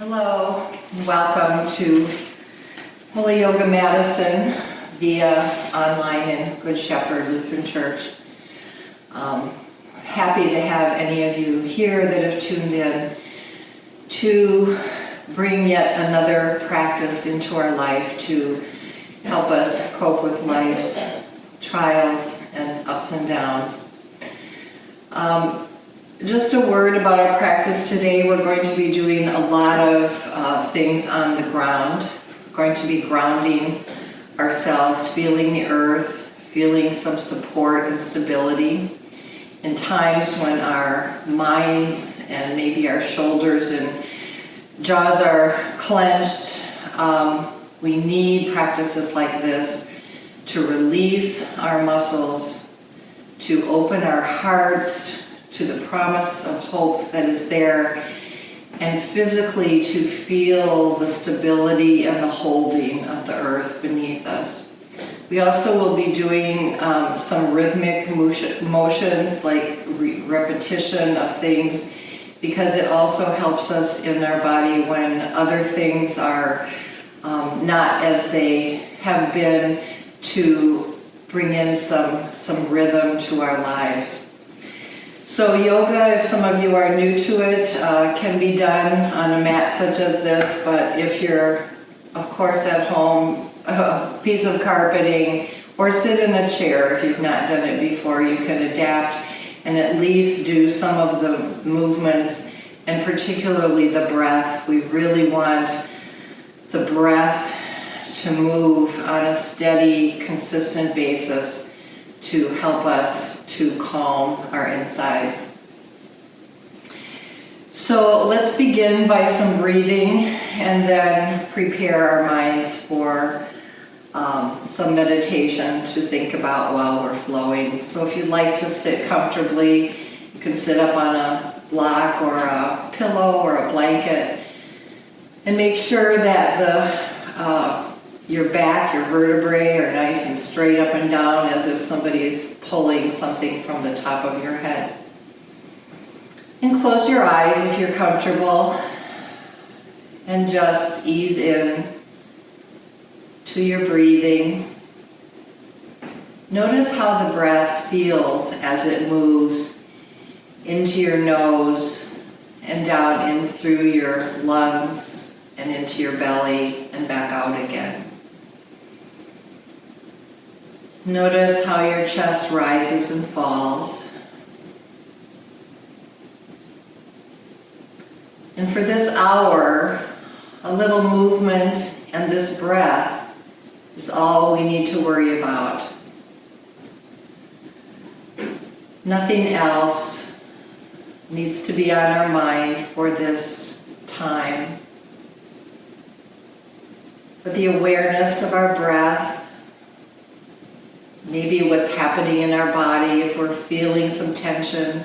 Hello, and welcome to Holy Yoga Madison via online in Good Shepherd Lutheran Church. Happy to have any of you here that have tuned in to bring yet another practice into our life to help us cope with life's trials and ups and downs. Just a word about our practice today. We're going to be doing a lot of things on the ground. We're going to be grounding ourselves, feeling the earth, feeling some support and stability. In times when our minds and maybe our shoulders and jaws are clenched, we need practices like this to release our muscles, to open our hearts to the promise of hope that is there, and physically to feel the stability and the holding of the earth beneath us. We also will be doing some rhythmic motions, like repetition of things, because it also helps us in our body when other things are not as they have been, to bring in some rhythm to our lives. So yoga, if some of you are new to it, can be done on a mat such as this, but if you're, of course, at home, a piece of carpeting, or sit in a chair if you've not done it before, you can adapt and at least do some of the movements, and particularly the breath. We really want the breath to move on a steady, consistent basis to help us to calm our insides. So let's begin by some breathing and then prepare our minds for some meditation to think about while we're flowing. So if you'd like to sit comfortably, you can sit up on a block or a pillow or a blanket, and make sure that your back, your vertebrae are nice and straight up and down, as if somebody's pulling something from the top of your head. And close your eyes if you're comfortable, and just ease in to your breathing. Notice how the breath feels as it moves into your nose and down in through your lungs and into your belly and back out again. Notice how your chest rises and falls. And for this hour, a little movement and this breath is all we need to worry about. Nothing else needs to be on our mind for this time. But the awareness of our breath, maybe what's happening in our body if we're feeling some tension,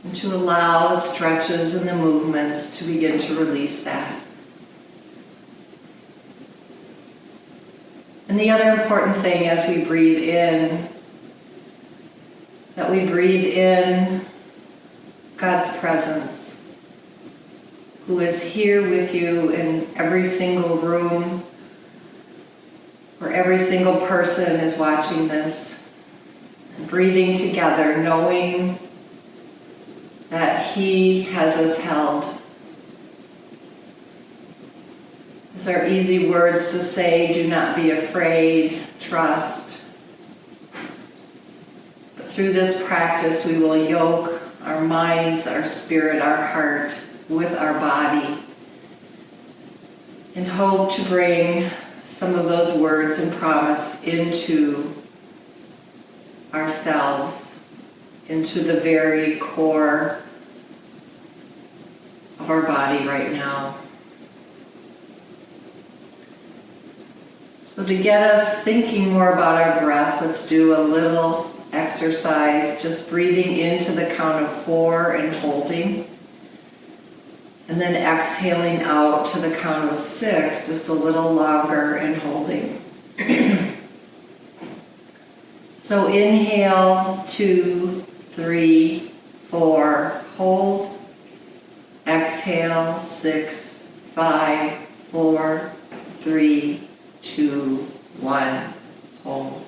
and to allow the stretches and the movements to begin to release that. And the other important thing as we breathe in, that we breathe in God's presence, who is here with you in every single room, where every single person is watching this, and breathing together, knowing that He has us held. These are easy words to say: do not be afraid, trust. But through this practice, we will yoke our minds, our spirit, our heart with our body, and hope to bring some of those words and promise into ourselves, into the very core of our body right now. So to get us thinking more about our breath, let's do a little exercise, just breathing into the count of 4 and holding, and then exhaling out to the count of 6, just a little longer, and holding. So inhale, 2, 3, 4, hold, exhale. Exhale, 6, 5, 4, 3, 2, 1. Hold.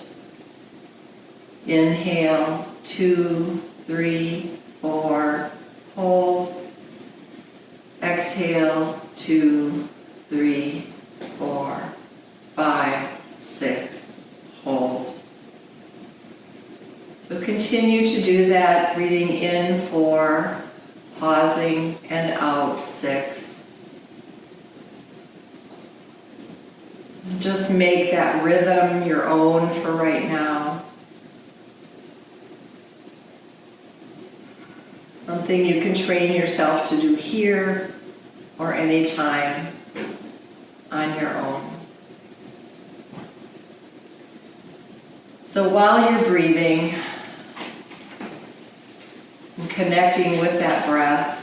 Inhale, 2, 3, 4. Hold. Exhale, 2, 3, 4, 5, 6. Hold. So continue to do that, breathing in 4, pausing, and out 6. Just make that rhythm your own for right now. Something you can train yourself to do here or anytime on your own. So while you're breathing and connecting with that breath,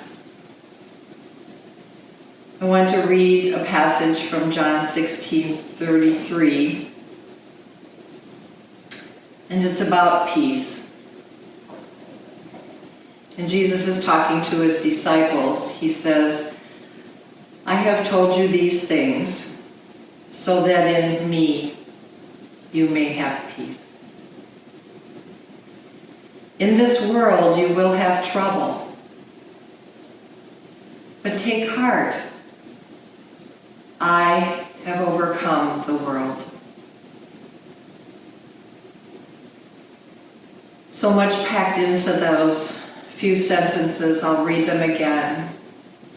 I want to read a passage from John 16:33, and it's about peace. And Jesus is talking to his disciples. He says, I have told you these things so that in me you may have peace. In this world you will have trouble, but take heart. I have overcome the world. So much packed into those few sentences. I'll read them again.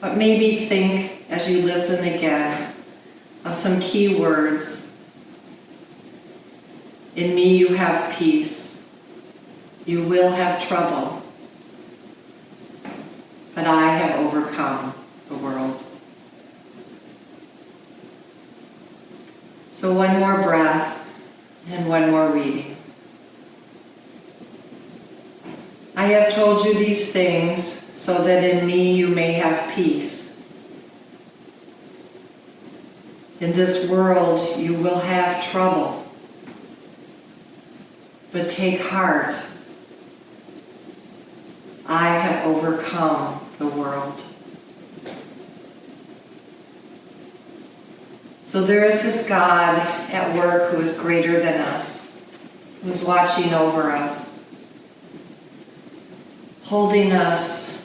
But maybe think as you listen again of some key words. In me you have peace. You will have trouble, but I have overcome the world. So one more breath and one more reading. I have told you these things so that in me you may have peace. In this world you will have trouble, but take heart. I have overcome the world. So there is this God at work who is greater than us, who is watching over us, holding us,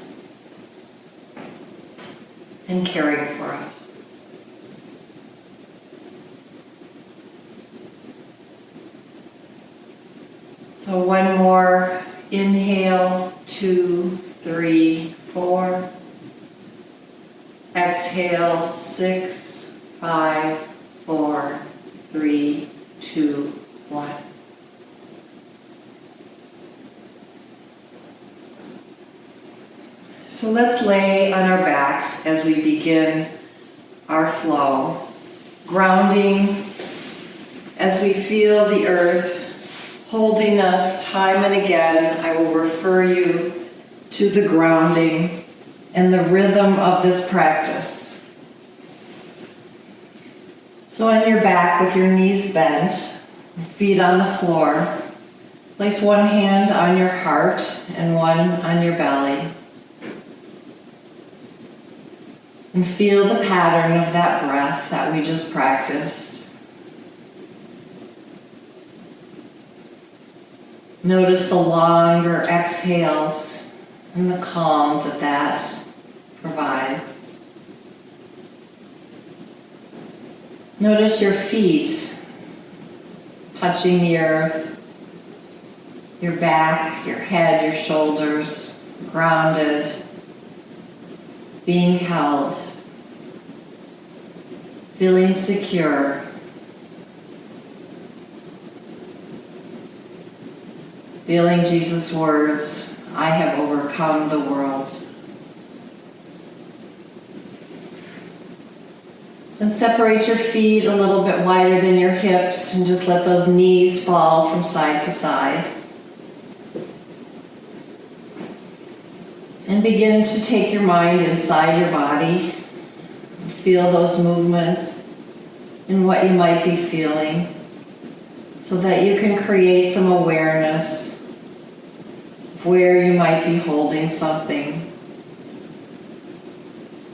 and caring for us. So one more inhale, 2, 3, 4. Exhale, 6, 5, 4, 3, 2, 1. So let's lay on our backs as we begin our flow, grounding as we feel the earth holding us time and again. I will refer you to the grounding and the rhythm of this practice. So on your back with your knees bent, feet on the floor, place one hand on your heart and one on your belly. And feel the pattern of that breath that we just practiced. Notice the longer exhales and the calm that that provides. Notice your feet touching the earth, your back, your head, your shoulders, grounded, being held, feeling secure, feeling Jesus' words, I have overcome the world. And separate your feet a little bit wider than your hips and just let those knees fall from side to side. And begin to take your mind inside your body. Feel those movements and what you might be feeling so that you can create some awareness of where you might be holding something.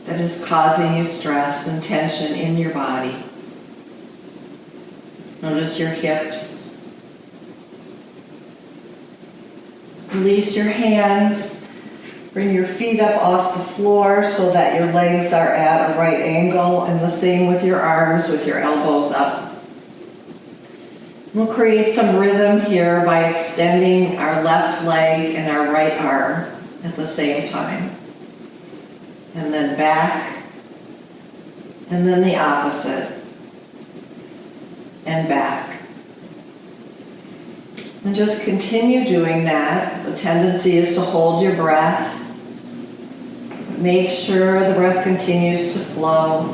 that is causing you stress and tension in your body. Notice your hips. Release your hands. Bring your feet up off the floor so that your legs are at a right angle, and the same with your arms with your elbows up. We'll create some rhythm here by extending our left leg and our right arm at the same time. And then back, and then the opposite, and back. And just continue doing that. The tendency is to hold your breath. Make sure the breath continues to flow.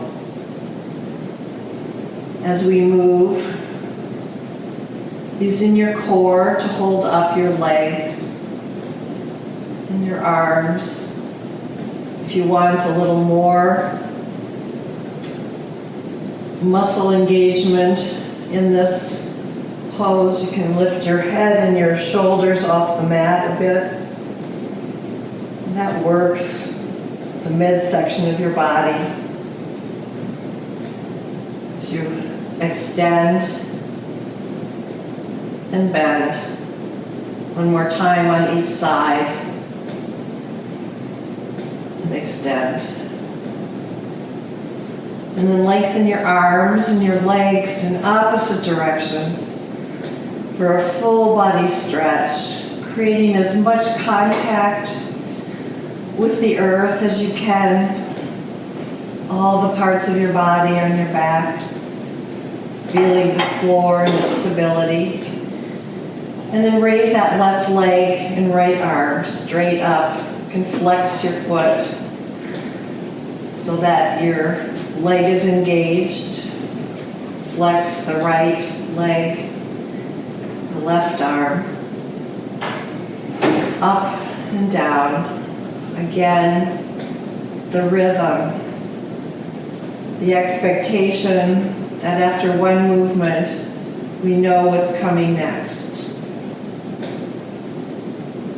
As we move, using your core to hold up your legs and your arms. If you want a little more muscle engagement in this pose, you can lift your head and your shoulders off the mat a bit. And that works the midsection of your body. As you extend and bend. One more time on each side. And extend. And then lengthen your arms and your legs in opposite directions for a full body stretch, creating as much contact with the earth as you can, all the parts of your body on your back, feeling the floor and its stability. And then raise that left leg and right arm straight up. You can flex your foot so that your leg is engaged. Flex the right leg, the left arm, up and down. Again, the rhythm, the expectation that after one movement, we know what's coming next.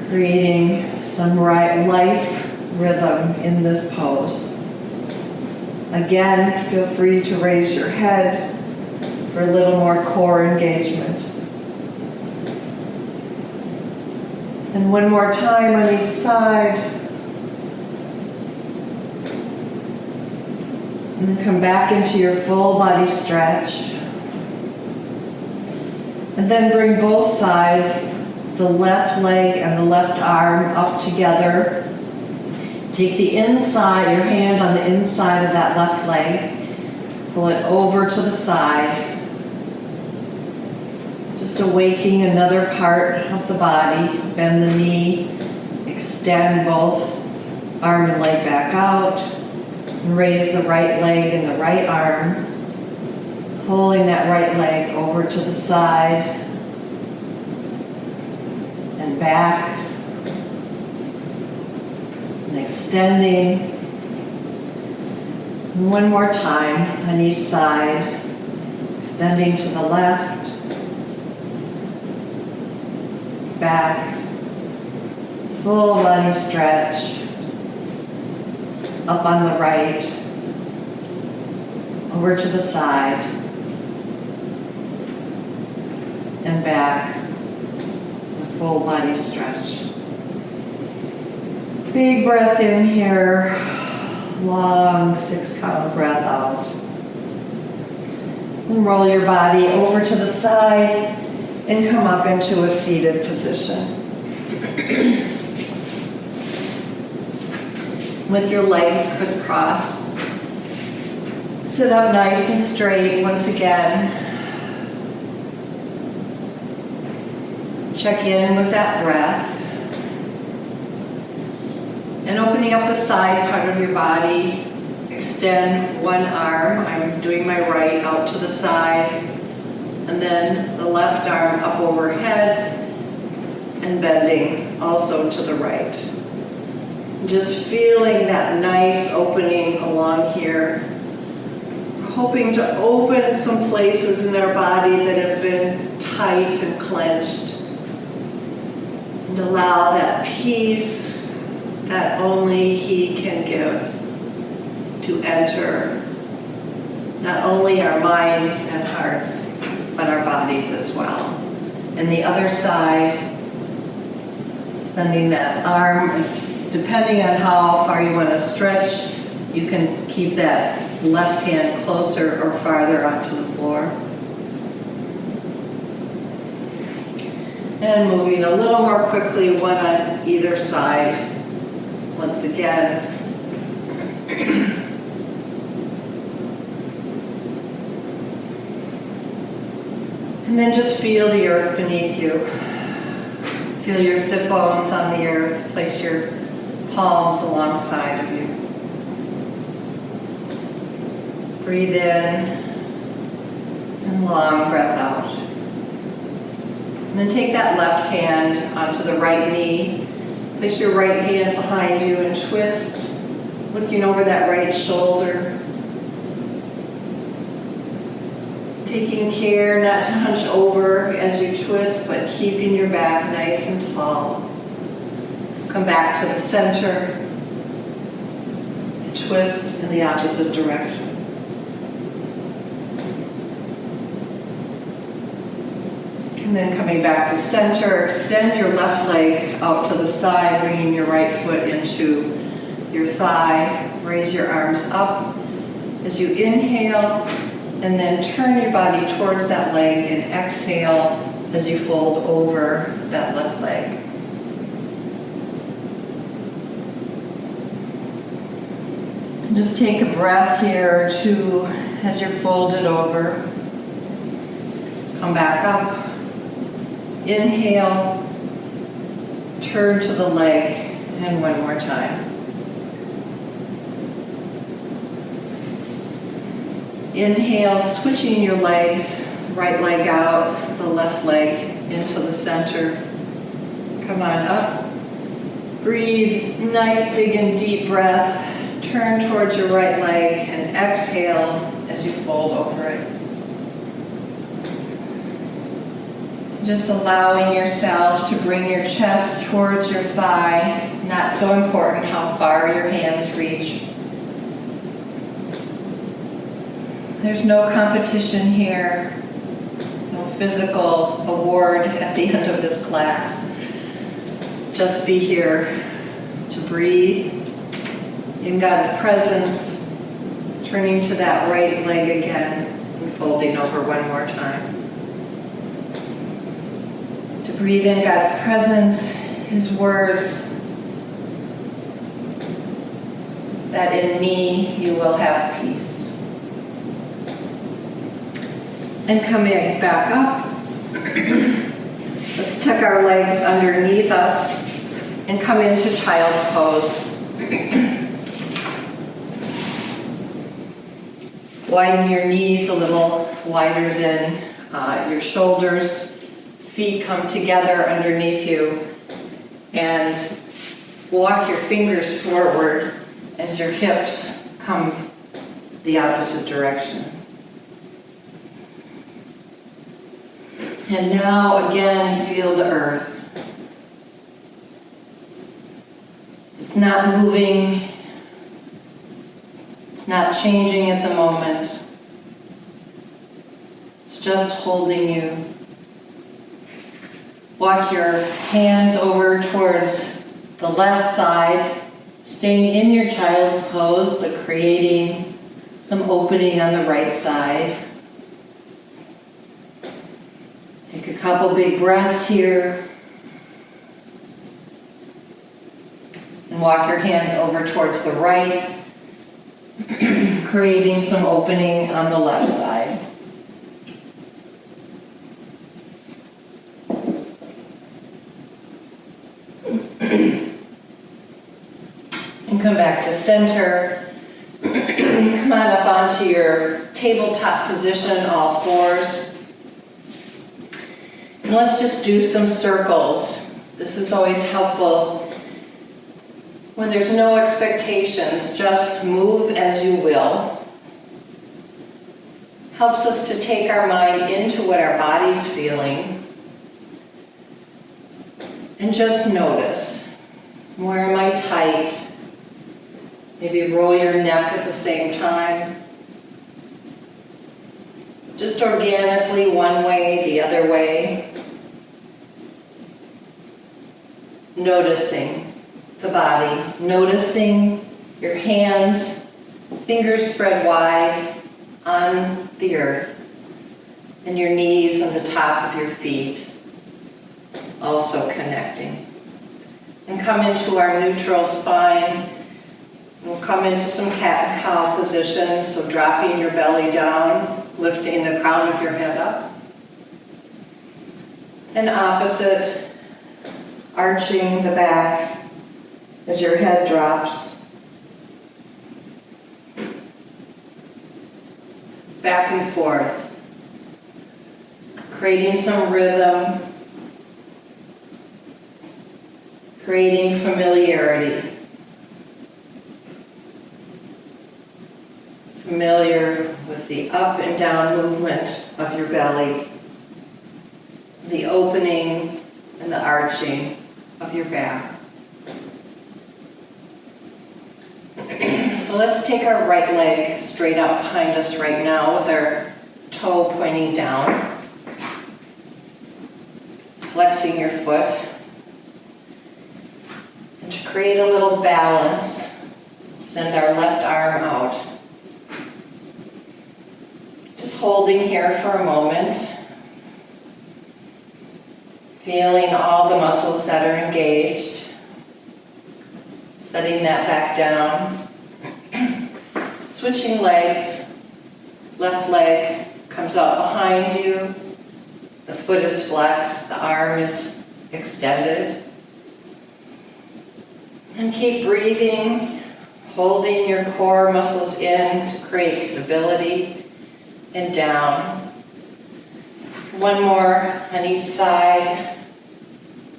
Creating some life rhythm in this pose. Again, feel free to raise your head for a little more core engagement. And one more time on each side. And then come back into your full body stretch. And then bring both sides, the left leg and the left arm up together. Take the inside, your hand on the inside of that left leg. Pull it over to the side. Just awaking another part of the body. Bend the knee. Extend both arm and leg back out. And raise the right leg and the right arm. Pulling that right leg over to the side. And back. And extending. And one more time on each side. Extending to the left. Back. Full body stretch. Up on the right. Over to the side. And back. A full body stretch. Big breath in here. Long 6-count breath out. And roll your body over to the side and come up into a seated position. With your legs crisscrossed. Sit up nice and straight once again. Check in with that breath. And opening up the side part of your body, extend one arm. I'm doing my right out to the side. And then the left arm up overhead and bending also to the right. Just feeling that nice opening along here. Hoping to open some places in our body that have been tight and clenched. And allow that peace that only He can give to enter not only our minds and hearts, but our bodies as well. And the other side, sending that arm, is depending on how far you want to stretch, you can keep that left hand closer or farther onto the floor. And moving a little more quickly, one on either side. Once again. And then just feel the earth beneath you. Feel your sit bones on the earth. Place your palms alongside of you. Breathe in and long breath out. And then take that left hand onto the right knee. Place your right hand behind you and twist, looking over that right shoulder. Taking care not to hunch over as you twist, but keeping your back nice and tall. Come back to the center and twist in the opposite direction. And then coming back to center, extend your left leg out to the side, bringing your right foot into your thigh. Raise your arms up as you inhale, and then turn your body towards that leg and exhale as you fold over that left leg. And just take a breath here or two as you're folded over. Come back up. Inhale, turn to the leg, and one more time. Inhale, switching your legs, right leg out, the left leg into the center. Come on up. Breathe, nice big and deep breath. Turn towards your right leg and exhale as you fold over it. Just allowing yourself to bring your chest towards your thigh. Not so important how far your hands reach. There's no competition here, no physical award at the end of this class. Just be here to breathe in God's presence, turning to that right leg again and folding over one more time. To breathe in God's presence, His words, that in me you will have peace. And coming back up, let's tuck our legs underneath us and come into child's pose. Widen your knees a little wider than your shoulders. Feet come together underneath you, and walk your fingers forward as your hips come the opposite direction. And now again, feel the earth. It's not moving. It's not changing at the moment. It's just holding you. Walk your hands over towards the left side, staying in your child's pose, but creating some opening on the right side. Take a couple big breaths here. And walk your hands over towards the right, creating some opening on the left side. And come back to center. Come on up onto your tabletop position, all fours. And let's just do some circles. This is always helpful when there's no expectations. Just move as you will. Helps us to take our mind into what our body's feeling. And just notice, where am I tight? Maybe roll your neck at the same time. Just organically, one way, the other way. Noticing the body, noticing your hands, fingers spread wide on the earth, and your knees on the top of your feet, also connecting. And come into our neutral spine. We'll come into some cat and cow position, so dropping your belly down, lifting the crown of your head up. And opposite, arching the back as your head drops. Back and forth, creating some rhythm, creating familiarity. Familiar with the up and down movement of your belly, the opening and the arching of your back. So let's take our right leg straight out behind us right now with our toe pointing down. Flexing your foot. And to create a little balance, send our left arm out. Just holding here for a moment. Feeling all the muscles that are engaged. Setting that back down. Switching legs. Left leg comes out behind you. The foot is flexed, the arm is extended. And keep breathing, holding your core muscles in to create stability, and down. One more on each side,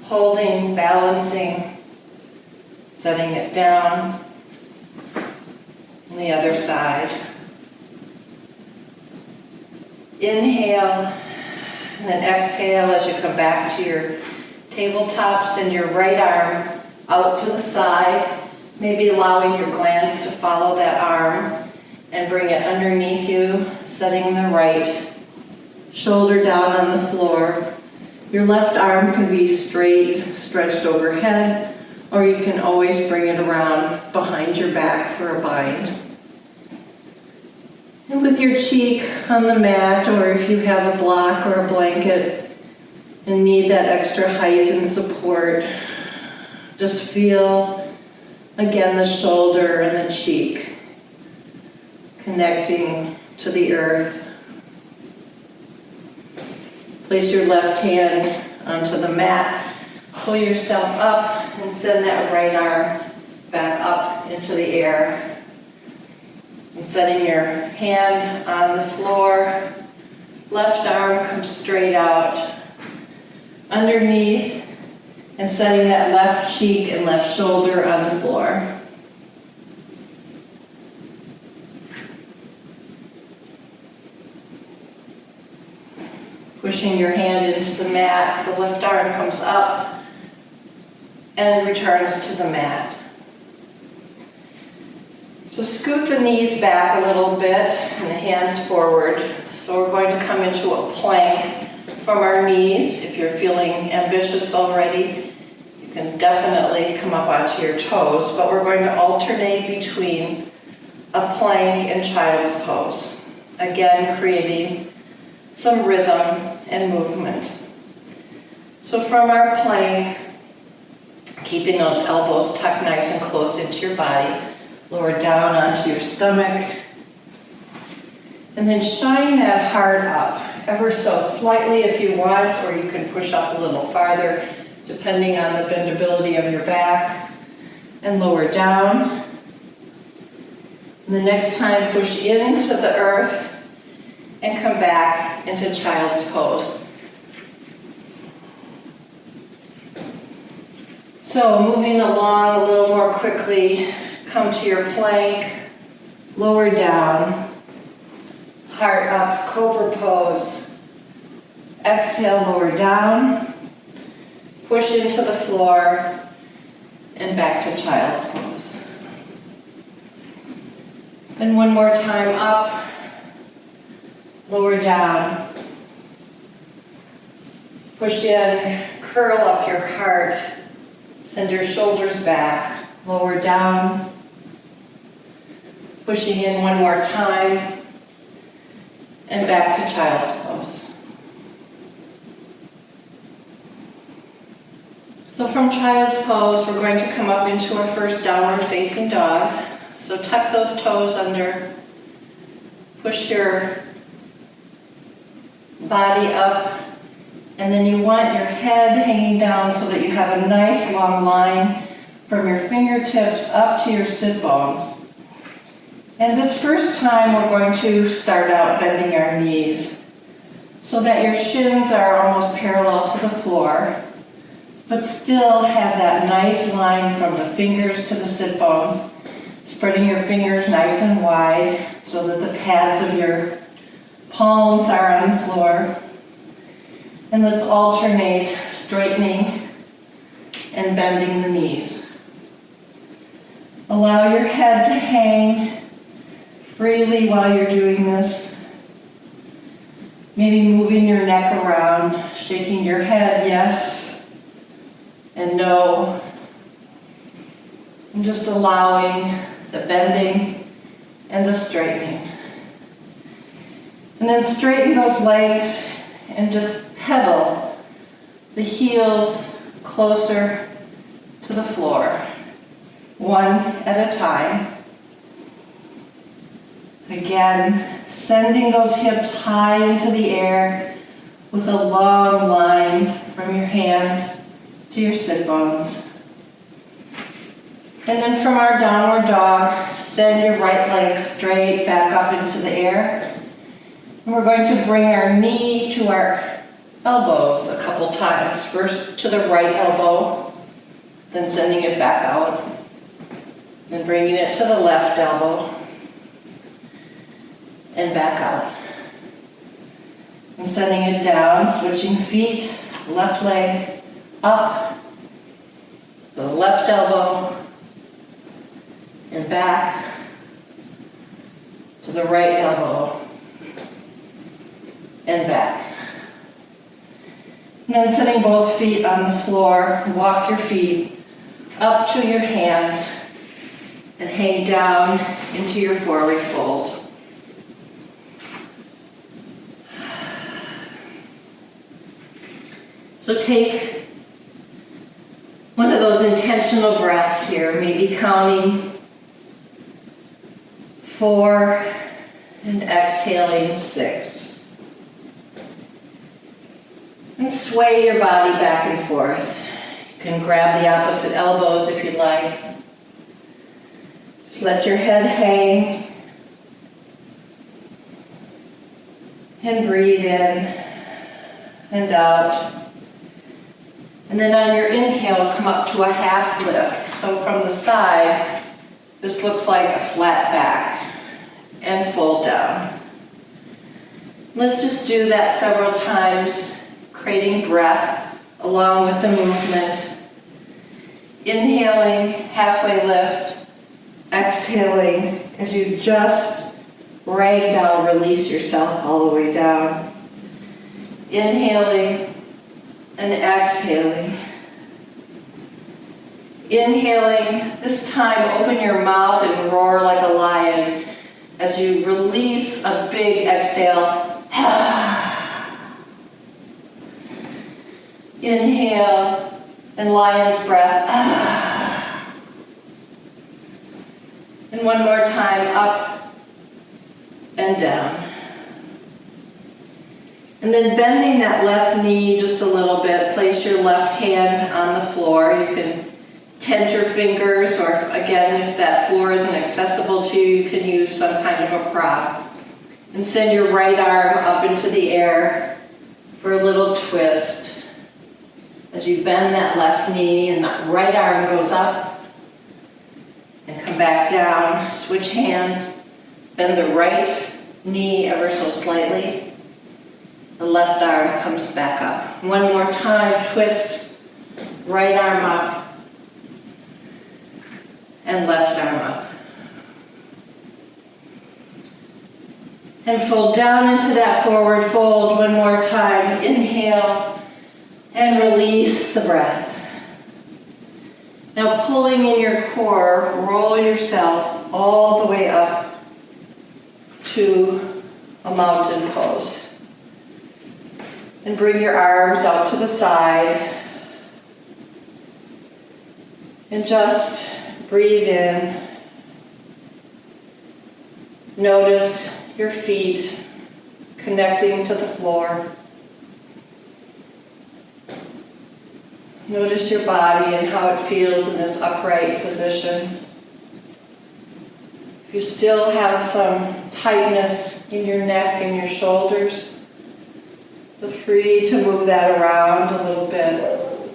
holding, balancing, setting it down. On the other side. Inhale, and then exhale as you come back to your tabletop. Send your right arm out to the side, maybe allowing your glance to follow that arm, and bring it underneath you, setting the right shoulder down on the floor. Your left arm can be straight, stretched overhead, or you can always bring it around behind your back for a bind. And with your cheek on the mat, or if you have a block or a blanket and need that extra height and support, just feel again the shoulder and the cheek connecting to the earth. Place your left hand onto the mat, pull yourself up, and send that right arm back up into the air. And setting your hand on the floor, left arm comes straight out, underneath, and setting that left cheek and left shoulder on the floor. Pushing your hand into the mat, the left arm comes up and returns to the mat. So scoot the knees back a little bit and the hands forward. So we're going to come into a plank from our knees. If you're feeling ambitious already, you can definitely come up onto your toes, but we're going to alternate between a plank and child's pose. Again, creating some rhythm and movement. So from our plank, keeping those elbows tucked nice and close into your body, lower down onto your stomach, and then shine that heart up ever so slightly if you want, or you can push up a little farther depending on the bendability of your back, and lower down. And the next time, push into the earth and come back into child's pose. So moving along a little more quickly, come to your plank, lower down, heart up, cobra pose. Exhale, lower down, push into the floor, and back to child's pose. And one more time, up, lower down. Push in, curl up your heart. Send your shoulders back, lower down. Pushing in one more time, and back to child's pose. So from child's pose, we're going to come up into our first downward facing dog. So tuck those toes under, push your body up, and then you want your head hanging down so that you have a nice long line from your fingertips up to your sit bones. And this first time we're going to start out bending our knees so that your shins are almost parallel to the floor, but still have that nice line from the fingers to the sit bones, spreading your fingers nice and wide so that the pads of your palms are on the floor. And let's alternate straightening and bending the knees. Allow your head to hang freely while you're doing this. Maybe moving your neck around, shaking your head yes and no. And just allowing the bending and the straightening. And then straighten those legs and just pedal the heels closer to the floor, one at a time. Again, sending those hips high into the air with a long line from your hands to your sit bones. And then from our downward dog, send your right leg straight back up into the air. And we're going to bring our knee to our elbows a couple times. First to the right elbow, then sending it back out. Then bringing it to the left elbow and back out. And sending it down, switching feet, left leg up, the left elbow, and back to the right elbow and back. And then setting both feet on the floor, walk your feet up to your hands and hang down into your forward fold. So take one of those intentional breaths here, maybe counting 4 and exhaling 6. And sway your body back and forth. You can grab the opposite elbows if you'd like. Just let your head hang. And breathe in and out. And then on your inhale, come up to a half lift. So from the side, this looks like a flat back and fold down. Let's just do that several times, creating breath along with the movement. Inhaling, halfway lift. Exhaling as you just ragdoll, release yourself all the way down. Inhaling and exhaling. Inhaling, this time open your mouth and roar like a lion as you release a big exhale. Inhale and lion's breath. And one more time, up and down. And then bending that left knee just a little bit, place your left hand on the floor. You can tent your fingers, or again, if that floor isn't accessible to you, you can use some kind of a prop. And send your right arm up into the air for a little twist. As you bend that left knee and that right arm goes up and come back down, switch hands, bend the right knee ever so slightly. The left arm comes back up. One more time, twist, right arm up, and left arm up. And fold down into that forward fold one more time. Inhale and release the breath. Now pulling in your core, roll yourself all the way up to a mountain pose. And bring your arms out to the side. And just breathe in. Notice your feet connecting to the floor. Notice your body and how it feels in this upright position. If you still have some tightness in your neck and your shoulders, feel free to move that around a little bit.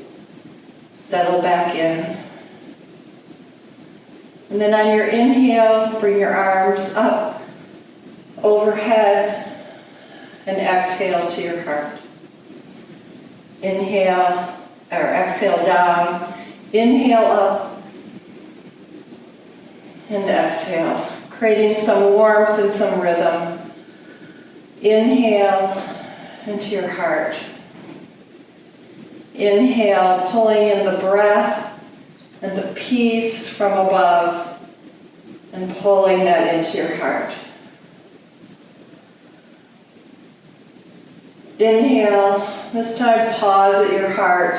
Settle back in. And then on your inhale, bring your arms up overhead and exhale to your heart. Inhale or exhale down. Inhale up and exhale, creating some warmth and some rhythm. Inhale into your heart. Inhale, pulling in the breath and the peace from above and pulling that into your heart. Inhale, this time pause at your heart.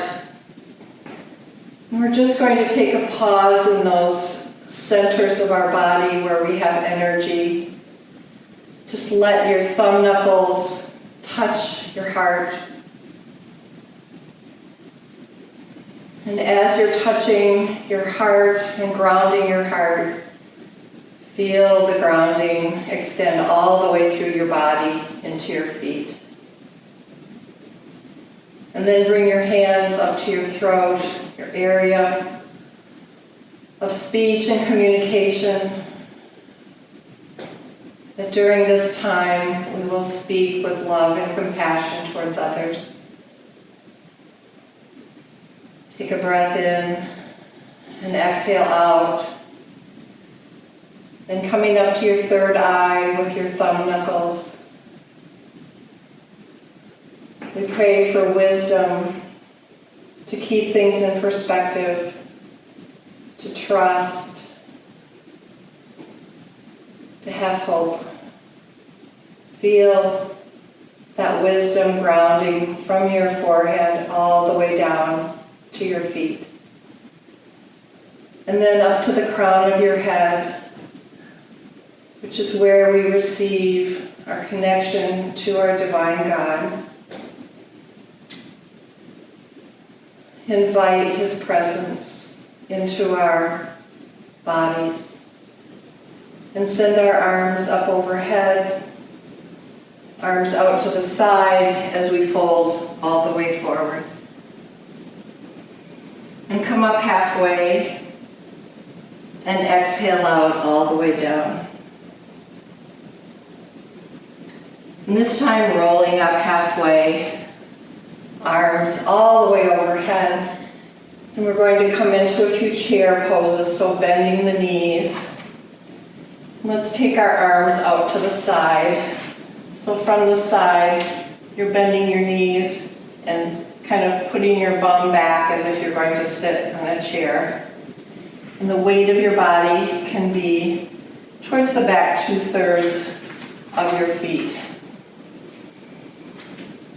And we're just going to take a pause in those centers of our body where we have energy. Just let your thumb knuckles touch your heart. And as you're touching your heart and grounding your heart, feel the grounding extend all the way through your body into your feet. And then bring your hands up to your throat, your area of speech and communication. That during this time we will speak with love and compassion towards others. Take a breath in and exhale out. Then coming up to your third eye with your thumb knuckles. We pray for wisdom to keep things in perspective, to trust, to have hope. Feel that wisdom grounding from your forehead all the way down to your feet. And then up to the crown of your head, which is where we receive our connection to our divine God. Invite His presence into our bodies and send our arms up overhead, arms out to the side as we fold all the way forward. And come up halfway and exhale out all the way down. And this time rolling up halfway, arms all the way overhead. And we're going to come into a few chair poses, so bending the knees. Let's take our arms out to the side. So from the side, you're bending your knees and kind of putting your bum back as if you're going to sit on a chair. And the weight of your body can be towards the back 2/3 of your feet.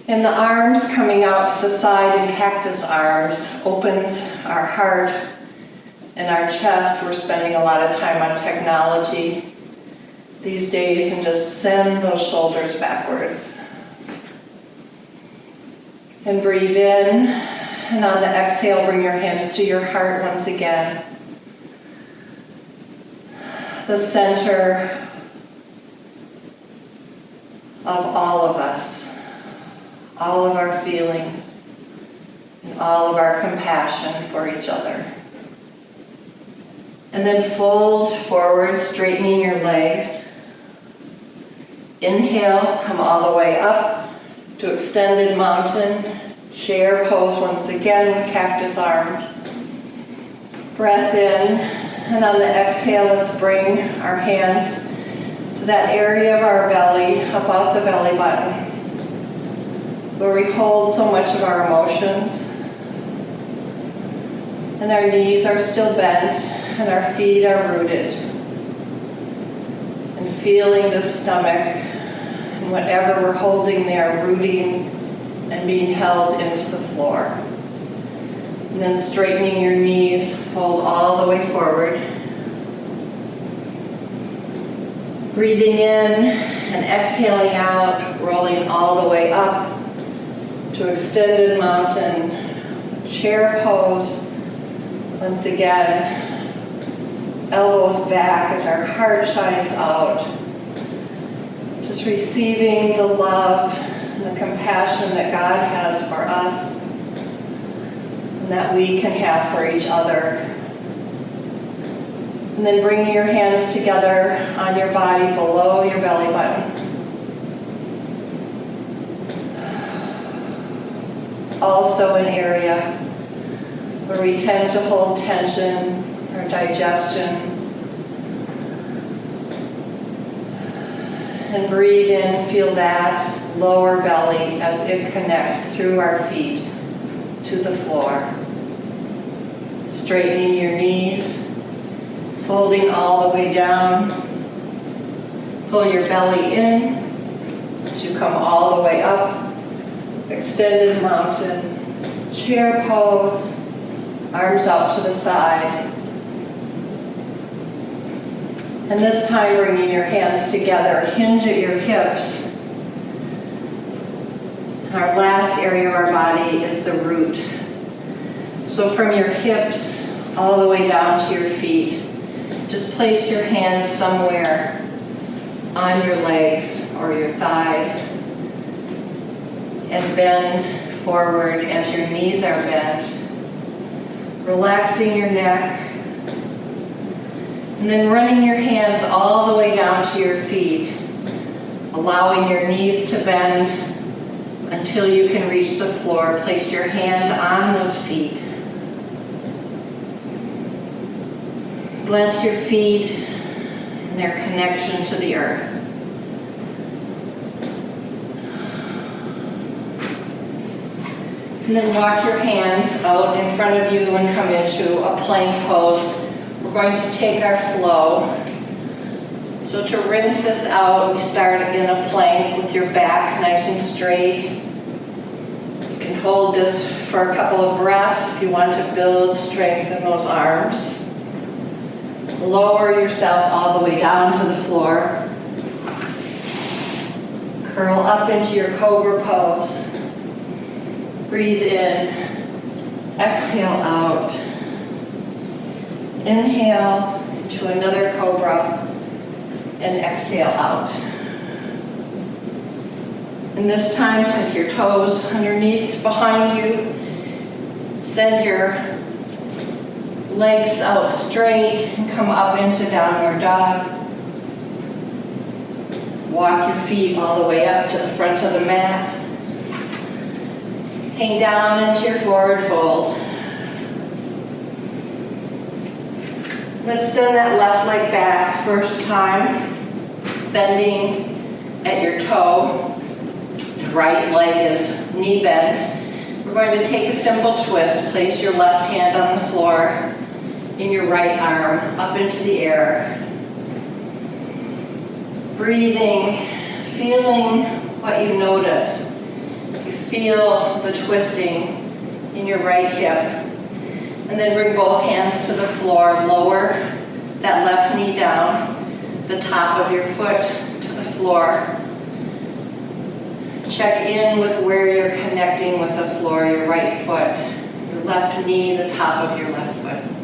And the arms coming out to the side in cactus arms opens our heart and our chest. We're spending a lot of time on technology these days, and just send those shoulders backwards. And breathe in, and on the exhale, bring your hands to your heart once again. The center of all of us. All of our feelings, and all of our compassion for each other. And then fold forward, straightening your legs. Inhale, come all the way up to extended mountain. Chair pose once again with cactus arms. Breath in, and on the exhale, let's bring our hands to that area of our belly, above the belly button, where we hold so much of our emotions. And our knees are still bent and our feet are rooted. And feeling the stomach and whatever we're holding there, rooting and being held into the floor. And then straightening your knees, fold all the way forward. Breathing in and exhaling out, rolling all the way up to extended mountain, chair pose. Once again, elbows back as our heart shines out. Just receiving the love and the compassion that God has for us and that we can have for each other. And then bringing your hands together on your body below your belly button. Also an area where we tend to hold tension or digestion. And breathe in, feel that lower belly as it connects through our feet to the floor. Straightening your knees. Folding all the way down. Pull your belly in as you come all the way up. Extended mountain. Chair pose. Arms out to the side. And this time bringing your hands together. Hinge at your hips. And our last area of our body is the root. So from your hips all the way down to your feet. Just place your hands somewhere on your legs or your thighs and bend forward as your knees are bent, relaxing your neck, and then running your hands all the way down to your feet, allowing your knees to bend until you can reach the floor. Place your hand on those feet. Bless your feet and their connection to the earth. And then walk your hands out in front of you and come into a plank pose. We're going to take our flow. So to rinse this out, we start in a plank with your back nice and straight. You can hold this for a couple of breaths if you want to build strength in those arms. Lower yourself all the way down to the floor. Curl up into your cobra pose. Breathe in. Exhale out. Inhale to another cobra and exhale out. And this time, tuck your toes underneath behind you. Send your legs out straight and come up into downward dog. Walk your feet all the way up to the front of the mat. Hang down into your forward fold. Let's send that left leg back first time, bending at your toe. The right leg is knee bent. We're going to take a simple twist. Place your left hand on the floor in your right arm up into the air. Breathing, feeling what you notice. You feel the twisting in your right hip. And then bring both hands to the floor. Lower that left knee down, the top of your foot to the floor. Check in with where you're connecting with the floor, your right foot, your left knee, the top of your left foot.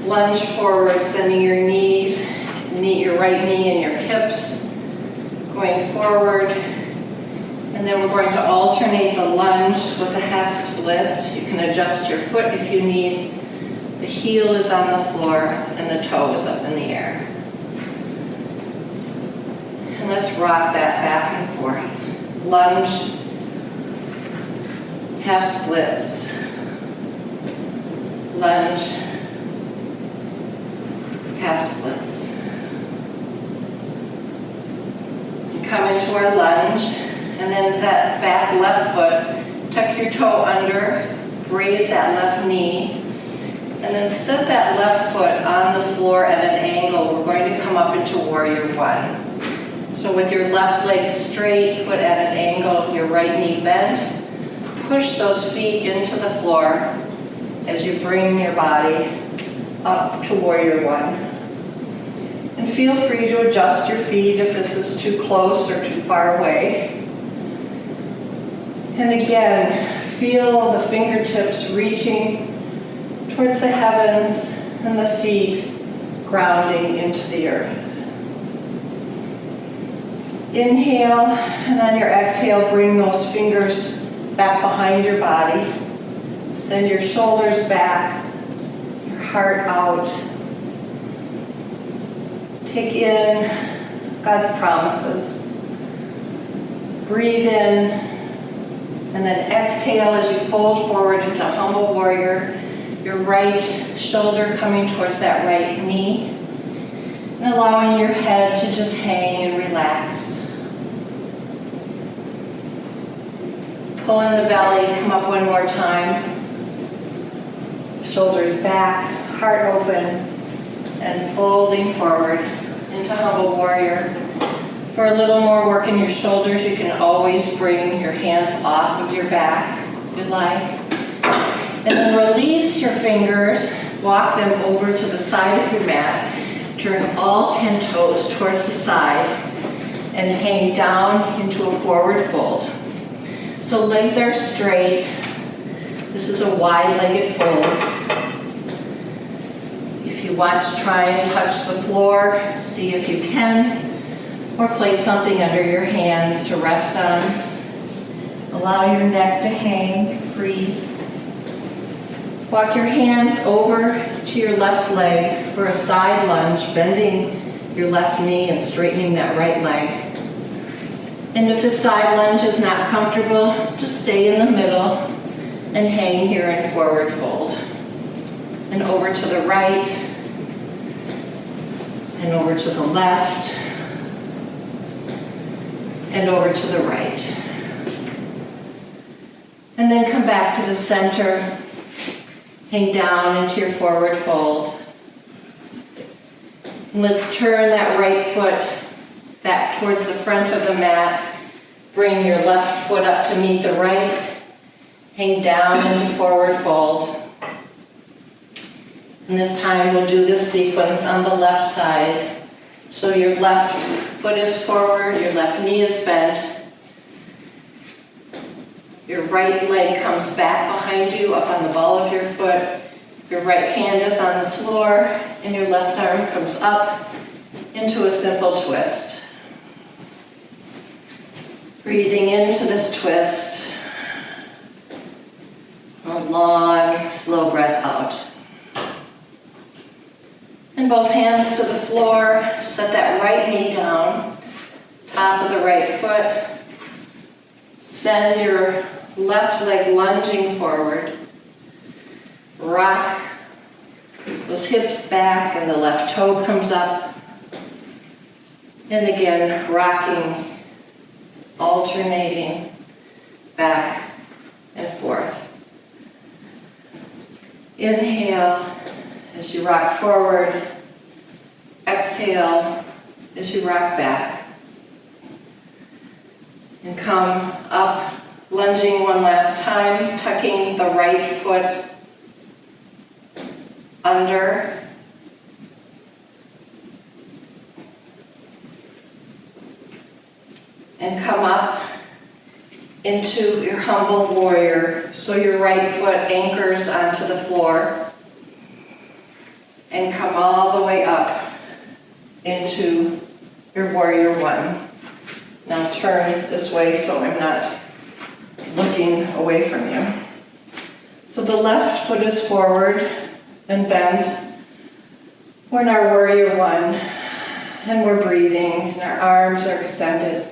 Lunge forward, sending your knees, your right knee and your hips, going forward. And then we're going to alternate the lunge with the half splits. You can adjust your foot if you need. The heel is on the floor and the toe is up in the air. And let's rock that back and forth. Lunge, half splits, lunge, half splits. come into our lunge, and then that back left foot, tuck your toe under, raise that left knee, and then set that left foot on the floor at an angle. We're going to come up into warrior one. So with your left leg straight, foot at an angle, your right knee bent, push those feet into the floor as you bring your body up to warrior one. And feel free to adjust your feet if this is too close or too far away. And again, feel the fingertips reaching towards the heavens and the feet grounding into the earth. Inhale, and on your exhale, bring those fingers back behind your body. Send your shoulders back, your heart out. Take in God's promises. Breathe in, and then exhale as you fold forward into humble warrior. Your right shoulder coming towards that right knee, and allowing your head to just hang and relax. Pull in the belly, come up one more time. Shoulders back, heart open, and folding forward into humble warrior. For a little more work in your shoulders, you can always bring your hands off of your back if you'd like. And then release your fingers, walk them over to the side of your mat, turn all 10 toes towards the side, and hang down into a forward fold. So legs are straight. This is a wide-legged fold. If you want to try and touch the floor, see if you can, or place something under your hands to rest on. Allow your neck to hang free. Walk your hands over to your left leg for a side lunge, bending your left knee and straightening that right leg. And if the side lunge is not comfortable, just stay in the middle and hang here in forward fold. And over to the right, and over to the left, and over to the right. And then come back to the center, hang down into your forward fold. And let's turn that right foot back towards the front of the mat. Bring your left foot up to meet the right. Hang down into forward fold. And this time we'll do this sequence on the left side. So your left foot is forward, your left knee is bent. Your right leg comes back behind you up on the ball of your foot. Your right hand is on the floor, and your left arm comes up into a simple twist. Breathing into this twist. A long, slow breath out. And both hands to the floor. Set that right knee down. Top of the right foot. Send your left leg lunging forward. Rock those hips back and the left toe comes up. And again, rocking, alternating back and forth. Inhale as you rock forward. Exhale as you rock back. And come up, lunging one last time, tucking the right foot under. And come up into your humble warrior. So your right foot anchors onto the floor. And come all the way up into your warrior one. Now turn this way so I'm not looking away from you. So the left foot is forward and bent. We're in our warrior one, and we're breathing, and our arms are extended.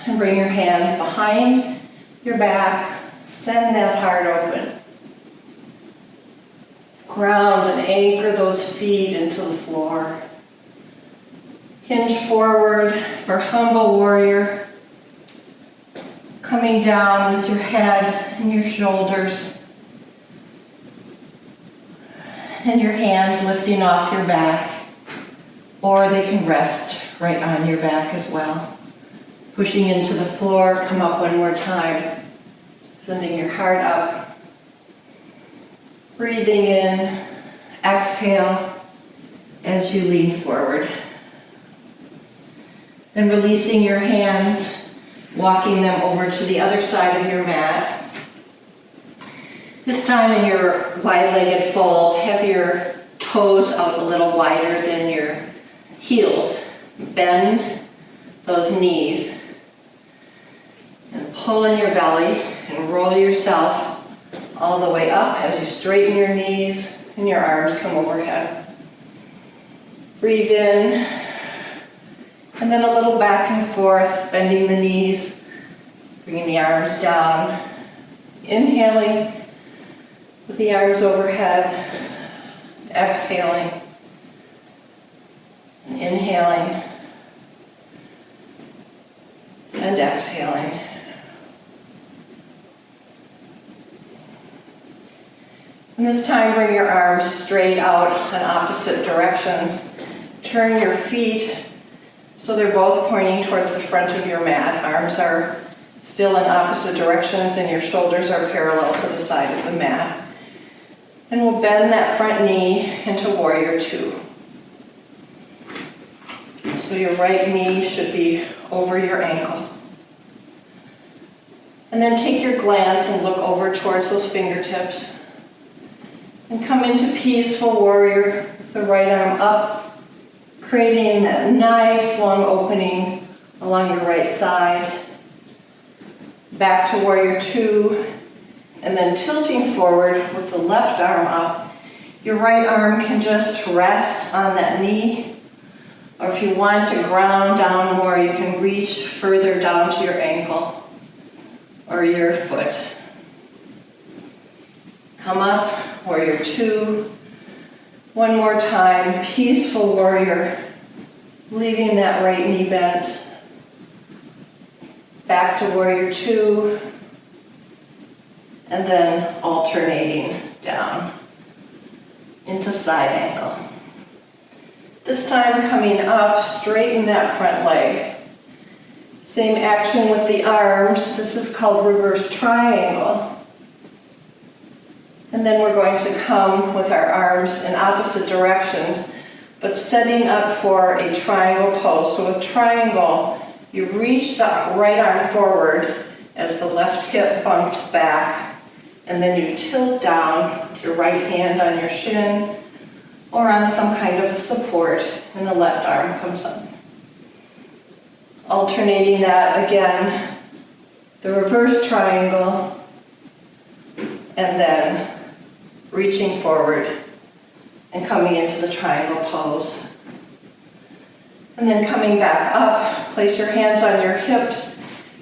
And bring your hands behind your back. Send that heart open. Ground and anchor those feet into the floor. Hinge forward for humble warrior. Coming down with your head and your shoulders. And your hands lifting off your back. Or they can rest right on your back as well. Pushing into the floor, come up one more time. Sending your heart up. Breathing in, exhale as you lean forward. Then releasing your hands, walking them over to the other side of your mat. This time in your wide-legged fold, have your toes out a little wider than your heels. Bend those knees and pull in your belly and roll yourself all the way up as you straighten your knees and your arms come overhead. Breathe in, and then a little back and forth, bending the knees, bringing the arms down, inhaling with the arms overhead, exhaling, and inhaling, and exhaling. And this time, bring your arms straight out in opposite directions. Turn your feet so they're both pointing towards the front of your mat. Arms are still in opposite directions and your shoulders are parallel to the side of the mat. And we'll bend that front knee into warrior two. So your right knee should be over your ankle. And then take your glance and look over towards those fingertips. And come into peaceful warrior with the right arm up, creating that nice long opening along your right side. Back to warrior two, and then tilting forward with the left arm up. Your right arm can just rest on that knee, or if you want to ground down more, you can reach further down to your ankle or your foot. Come up, warrior two. One more time, peaceful warrior, leaving that right knee bent. Back to warrior two, and then alternating down into side angle. This time coming up, straighten that front leg. Same action with the arms. This is called reverse triangle. And then we're going to come with our arms in opposite directions, but setting up for a triangle pose. So with triangle, you reach the right arm forward as the left hip bumps back, and then you tilt down with your right hand on your shin or on some kind of a support, and the left arm comes up. Alternating that again, the reverse triangle, and then reaching forward and coming into the triangle pose. And then coming back up, place your hands on your hips,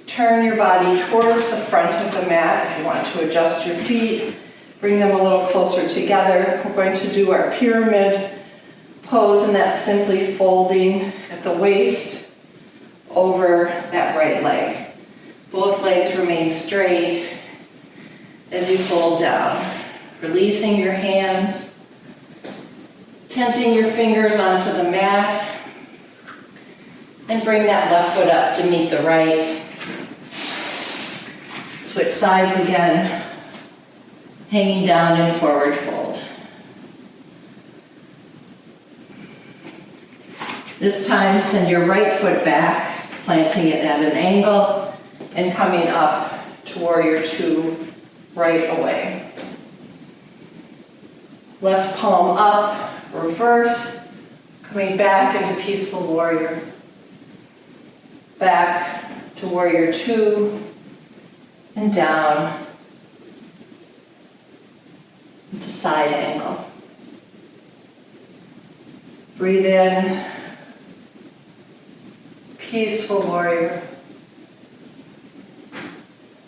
turn your body towards the front of the mat. If you want to adjust your feet, bring them a little closer together. We're going to do our pyramid pose, and that's simply folding at the waist over that right leg. Both legs remain straight as you fold down. Releasing your hands, tenting your fingers onto the mat, and bring that left foot up to meet the right. Switch sides again, hanging down in forward fold. This time, send your right foot back, planting it at an angle, and coming up to warrior two right away. Left palm up, reverse, coming back into peaceful warrior. Back to warrior two, and down into side angle. Breathe in, peaceful warrior.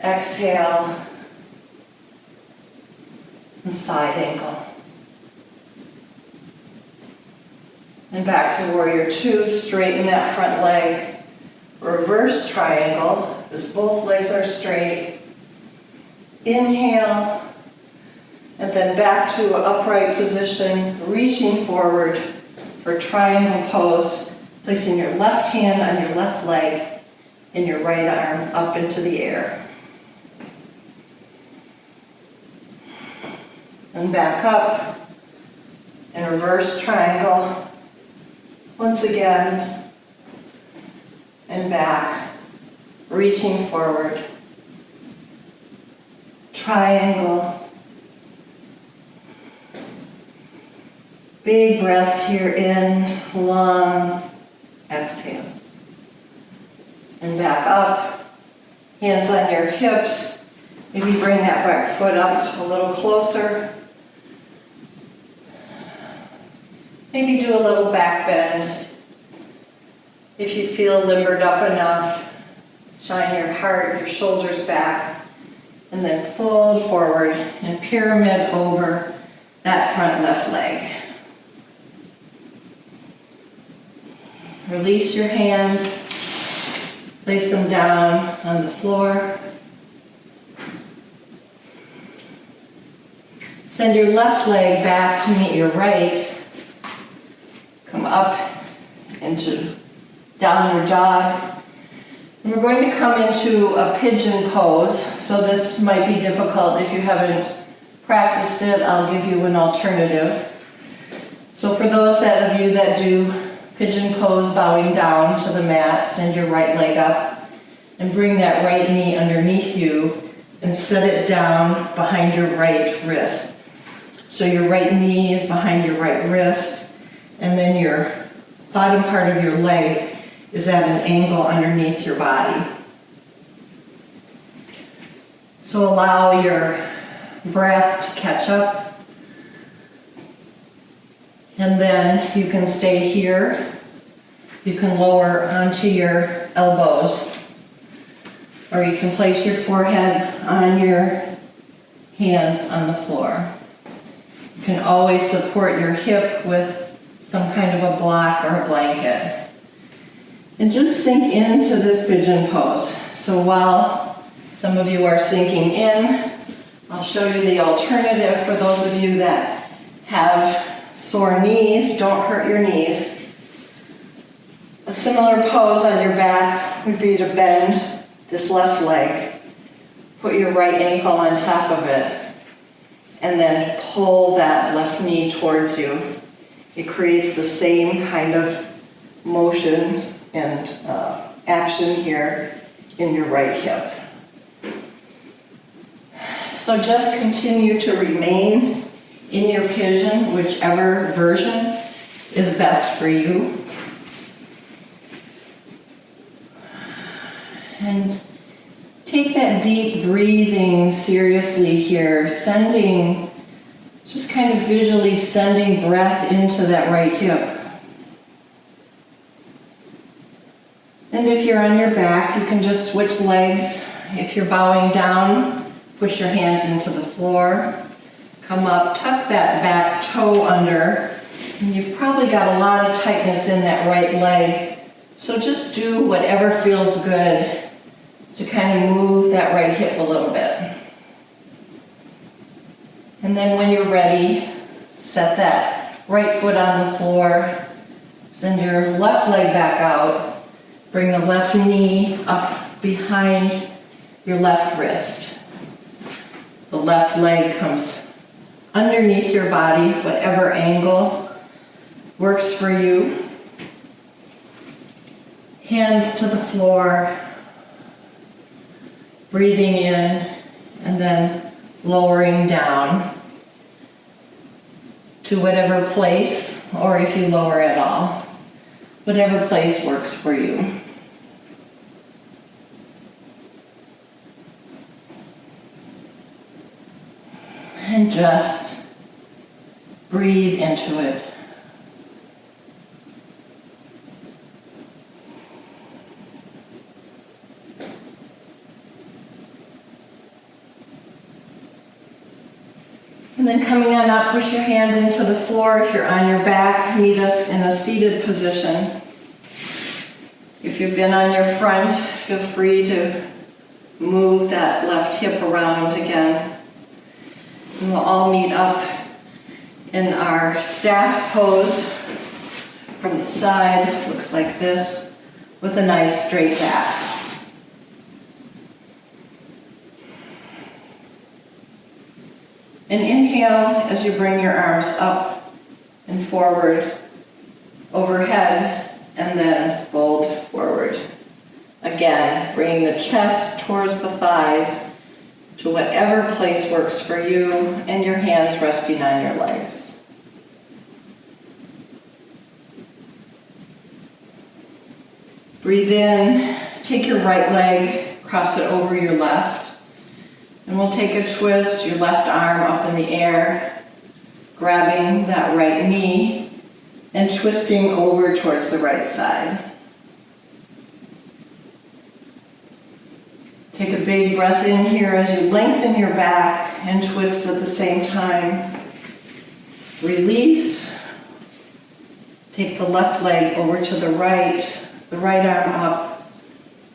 Exhale, and side angle. And back to warrior two, straighten that front leg. Reverse triangle, as both legs are straight. Inhale, and then back to upright position, reaching forward for triangle pose, placing your left hand on your left leg and your right arm up into the air. And back up, and reverse triangle. Once again, and back, reaching forward. Triangle. Big breaths here in, long exhale. And back up, hands on your hips. Maybe bring that back foot up a little closer. Maybe do a little back bend. If you feel limbered up enough, shine your heart, your shoulders back, and then fold forward and pyramid over that front left leg. Release your hands, place them down on the floor. Send your left leg back to meet your right. Come up into downward dog. And we're going to come into a pigeon pose. So this might be difficult if you haven't practiced it. I'll give you an alternative. So for those of you that do pigeon pose, bowing down to the mat, send your right leg up and bring that right knee underneath you and set it down behind your right wrist. So your right knee is behind your right wrist, and then your bottom part of your leg is at an angle underneath your body. So allow your breath to catch up. And then you can stay here. You can lower onto your elbows, or you can place your forehead on your hands on the floor. You can always support your hip with some kind of a block or a blanket. And just sink into this pigeon pose. So while some of you are sinking in, I'll show you the alternative for those of you that have sore knees. Don't hurt your knees. A similar pose on your back would be to bend this left leg, put your right ankle on top of it, and then pull that left knee towards you. It creates the same kind of motion and action here in your right hip. So just continue to remain in your pigeon, whichever version is best for you. And take that deep breathing seriously here, just kind of visually sending breath into that right hip. And if you're on your back, you can just switch legs. If you're bowing down, push your hands into the floor. Come up, tuck that back toe under. And you've probably got a lot of tightness in that right leg. So just do whatever feels good to kind of move that right hip a little bit. And then when you're ready, set that right foot on the floor. Send your left leg back out. Bring the left knee up behind your left wrist. The left leg comes underneath your body, whatever angle works for you. Hands to the floor. Breathing in and then lowering down to whatever place, or if you lower at all, whatever place works for you. And just breathe into it. And then coming on up, push your hands into the floor. If you're on your back, meet us in a seated position. If you've been on your front, feel free to move that left hip around again. And we'll all meet up in our staff pose from the side. Looks like this, with a nice straight back. And inhale as you bring your arms up and forward, overhead, and then fold forward. Again, bringing the chest towards the thighs to whatever place works for you, and your hands resting on your legs. Breathe in, take your right leg, cross it over your left. And we'll take a twist, your left arm up in the air, grabbing that right knee and twisting over towards the right side. Take a big breath in here as you lengthen your back and twist at the same time. Release. Take the left leg over to the right arm up,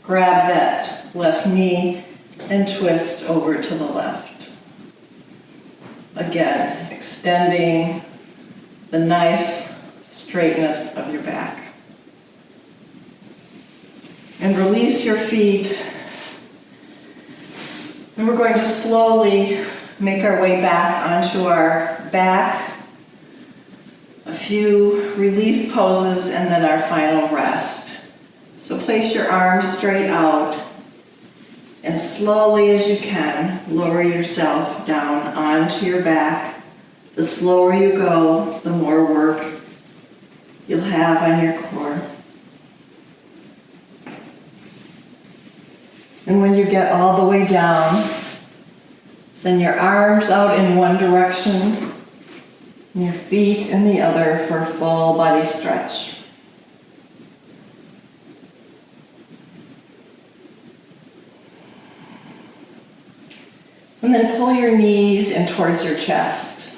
grab that left knee, and twist over to the left. Again, extending the nice straightness of your back. And release your feet. And we're going to slowly make our way back onto our back. A few release poses and then our final rest. So place your arms straight out. And slowly as you can, lower yourself down onto your back. The slower you go, the more work you'll have on your core. And when you get all the way down, send your arms out in one direction, and your feet in the other for a full body stretch. And then pull your knees in towards your chest.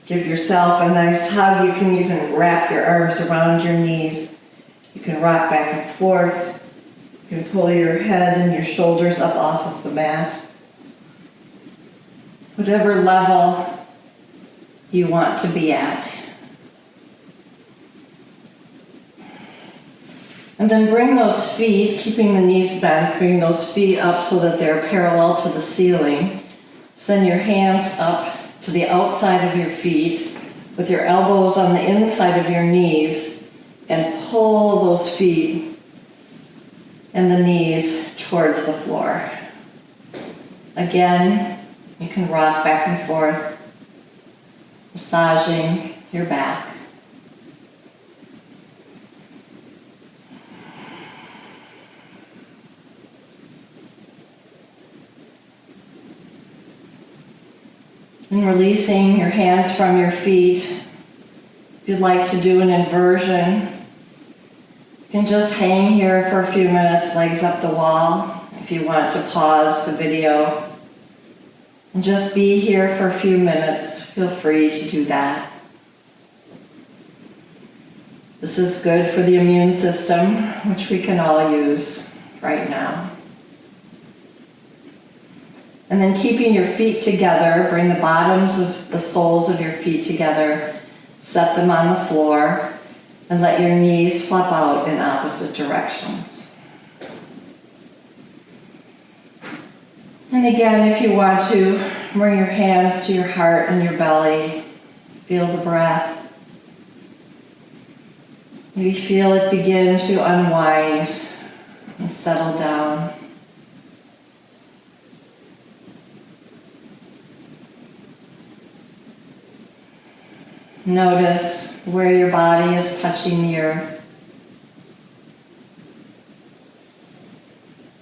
Give yourself a nice hug. You can even wrap your arms around your knees. You can rock back and forth. You can pull your head and your shoulders up off of the mat. Whatever level you want to be at. And then bring those feet, keeping the knees bent, bring those feet up so that they're parallel to the ceiling. Send your hands up to the outside of your feet with your elbows on the inside of your knees, and pull those feet and the knees towards the floor. Again, you can rock back and forth, massaging your back. And releasing your hands from your feet. If you'd like to do an inversion, you can just hang here for a few minutes, legs up the wall. If you want to pause the video and just be here for a few minutes, feel free to do that. This is good for the immune system, which we can all use right now. And then keeping your feet together, bring the bottoms of the soles of your feet together, set them on the floor, and let your knees flop out in opposite directions. And again, if you want to, bring your hands to your heart and your belly. Feel the breath. Maybe feel it begin to unwind and settle down. Notice where your body is touching the earth.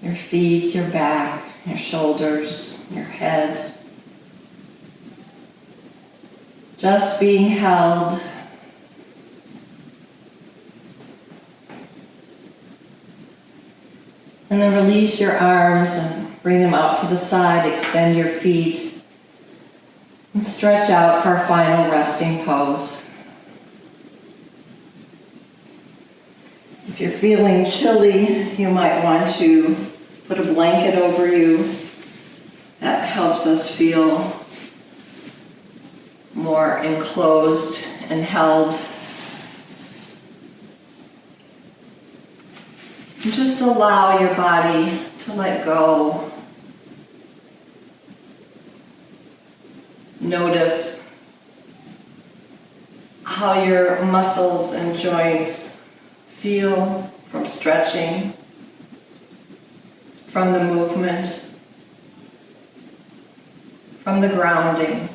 Your feet, your back, your shoulders, your head. Just being held. And then release your arms and bring them out to the side. Extend your feet. And stretch out for our final resting pose. If you're feeling chilly, you might want to put a blanket over you. That helps us feel more enclosed and held. And just allow your body to let go. Notice how your muscles and joints feel from stretching, from the movement, from the grounding.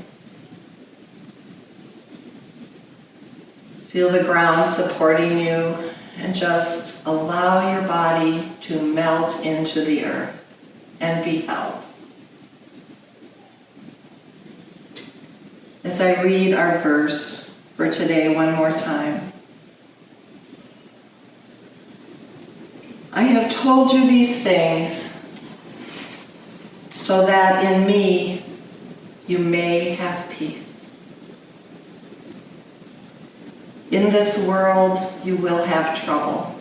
Feel the ground supporting you and just allow your body to melt into the earth and be held. As I read our verse for today one more time. I have told you these things so that in me you may have peace. In this world you will have trouble,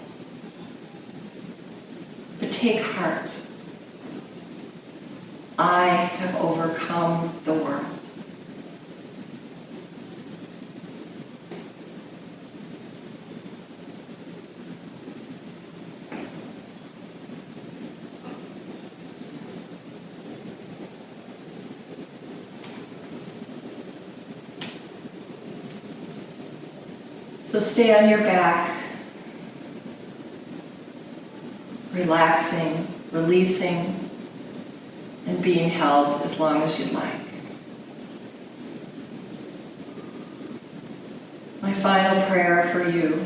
but take heart. I have overcome the world. So stay on your back, relaxing, releasing, and being held as long as you'd like. My final prayer for you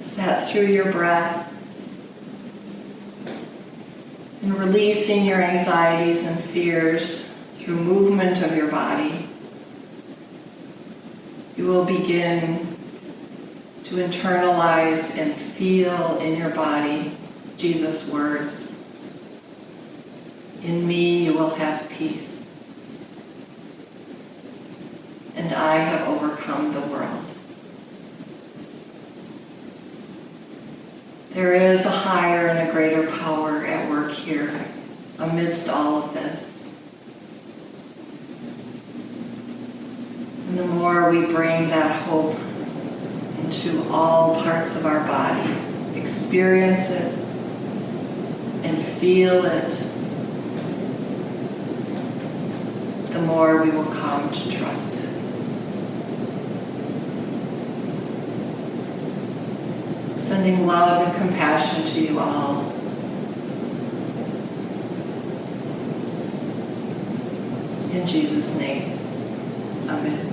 is that through your breath and releasing your anxieties and fears through movement of your body, you will begin to internalize and feel in your body Jesus' words. In me you will have peace, and I have overcome the world. There is a higher and a greater power at work here amidst all of this. And the more we bring that hope into all parts of our body, experience it and feel it, the more we will come to trust it. Sending love and compassion to you all. In Jesus' name, amen.